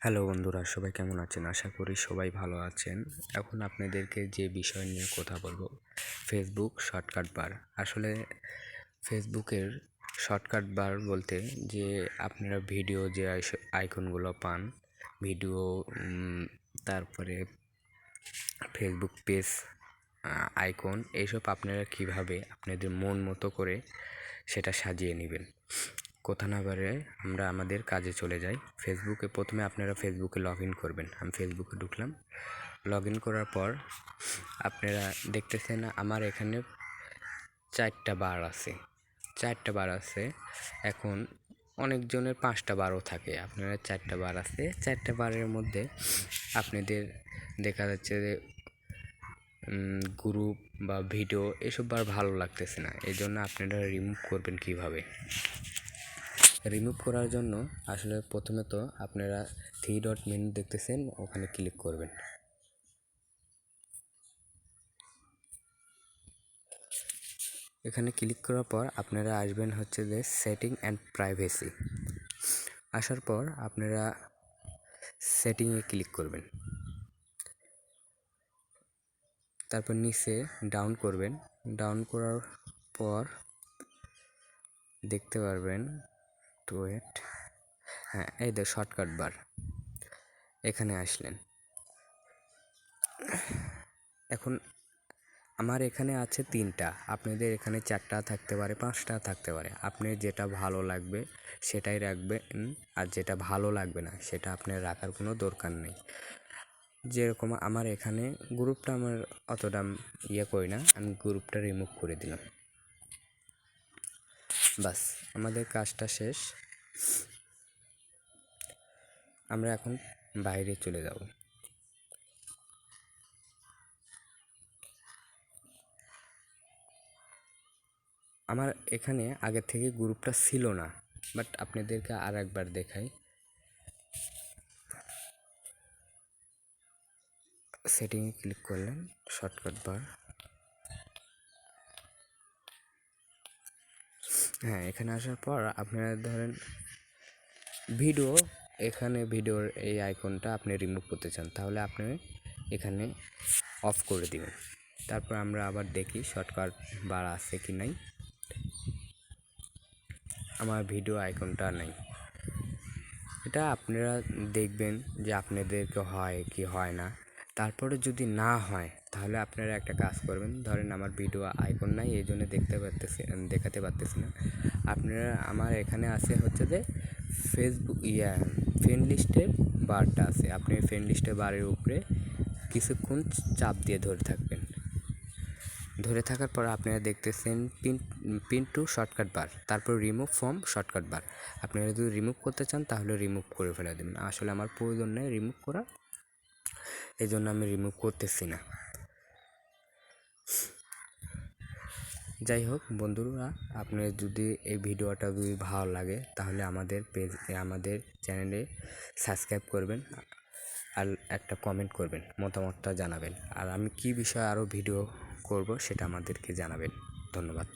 Hello বন্ধুরা, সবাই কেমন আছেন? আশা করি সবাই ভালো আছেন। এখন আপনাদেরকে যে বিষয় নিয়ে কথা বলবো, ফেসবুক শর্টকাট বার। আসলে ফেসবুকের শর্টকাট বার বলতে যে আপনারা ভিডিও যে আইকনগুলো পান, ভিডিও, তারপরে ফেসবুক পেজ আইকন, এইসব আপনারা কিভাবে আপনাদের মন মতো করে সেটা সাজিয়ে নেবেন। কথা না বাড়ে আমরা আমাদের কাজে চলে যাই। ফেসবুকে প্রথমে আপনারা ফেসবুকে লগ ইন করবেন। আমি ফেসবুকে ঢুকলাম। লগ ইন করার পর আপনারা দেখতেছেন আমার এখানে চারটা বার আছে। এখন অনেকজনের 5টা বারও থাকে, আপনারা 4টা বার আছে। 4টা বারের মধ্যে আপনাদের দেখা যাচ্ছে যে গ্রুপ বা ভিডিও এসব বার ভালো লাগতেছে না। এই জন্য আপনারা রিমুভ করবেন কিভাবে। রিমুভ করার জন্য আসলে প্রথমে তো আপনারা 3 ডট মেনু দেখতেছেন, ওখানে ক্লিক করবেন। এখানে ক্লিক করার পর আপনারা আসবেন হচ্ছে যে সেটিং অ্যান্ড প্রাইভেসি। আসার পর আপনারা সেটিংয়ে ক্লিক করবেন। তারপর নিচে ডাউন করবেন। ডাউন করার পর দেখতে পারবেন, টু ওয়েট, হ্যাঁ এই যে শর্টকাট বার, এখানে আসলেন। এখন আমার এখানে আছে 3টা, আপনাদের এখানে 4টা থাকতে পারে, 5টা থাকতে পারে। আপনি যেটা ভালো লাগবে সেটাই রাখবেন, আর যেটা ভালো লাগবে না সেটা আপনার রাখার কোনো দরকার নেই। যেরকম আমার এখানে গ্রুপটা আমার অতটা করি না, আমি গ্রুপটা রিমুভ করে দিলাম। বাস, আমাদের কাজটা শেষ। আমরা এখন বাইরে চলে যাব। আমার এখানে আগে থেকে গ্রুপটা ছিল না, বাট আপনাদেরকে আর একবার দেখাই। সেটিংয়ে ক্লিক করলেন, শর্টকাট বার, হ্যাঁ এখানে আসার পর আপনারা ধরেন ভিডিও, এখানে ভিডিওর এই আইকনটা আপনি রিমুভ করতে চান, তাহলে আপনি এখানে অফ করে দিবেন। তারপর আমরা আবার দেখি শর্টকাট বার আছে কি নাই। আমার ভিডিও আইকনটা নেই। এটা আপনারা দেখবেন যে আপনাদেরকে হয় কি হয় না। তারপরে যদি না হয় তাহলে আপনারা একটা কাজ করবেন, ধরেন আমার ভিডিও আইকন নাই, এই জন্য দেখাতে পারতেছি না। আপনারা আমার এখানে আছে হচ্ছে যে ফেসবুক ফ্রেন্ড লিস্টের বারটা আছে, আপনি ফ্রেন্ড লিস্টের বারের উপরে কিছুক্ষণ চাপ দিয়ে ধরে থাকবেন। ধরে থাকার পর আপনারা দেখতেছেন পিন টু শর্টকাট বার, তারপর রিমুভ ফ্রম শর্টকাট বার। আপনারা যদি রিমুভ করতে চান তাহলে রিমুভ করে ফেলে দেবেন। আসলে আমার প্রয়োজন নেই রিমুভ করা, এই জন্য আমি রিমুভ করতেছি না। যাই হোক বন্ধুরা, আপনার যদি এই ভিডিওটা যদি ভালো লাগে তাহলে আমাদের চ্যানেলে সাবস্ক্রাইব করবেন, আর একটা কমেন্ট করবেন, মতামতটা জানাবেন, আর আমি কি বিষয়ে আরও ভিডিও করব সেটা আমাদেরকে জানাবেন। ধন্যবাদ।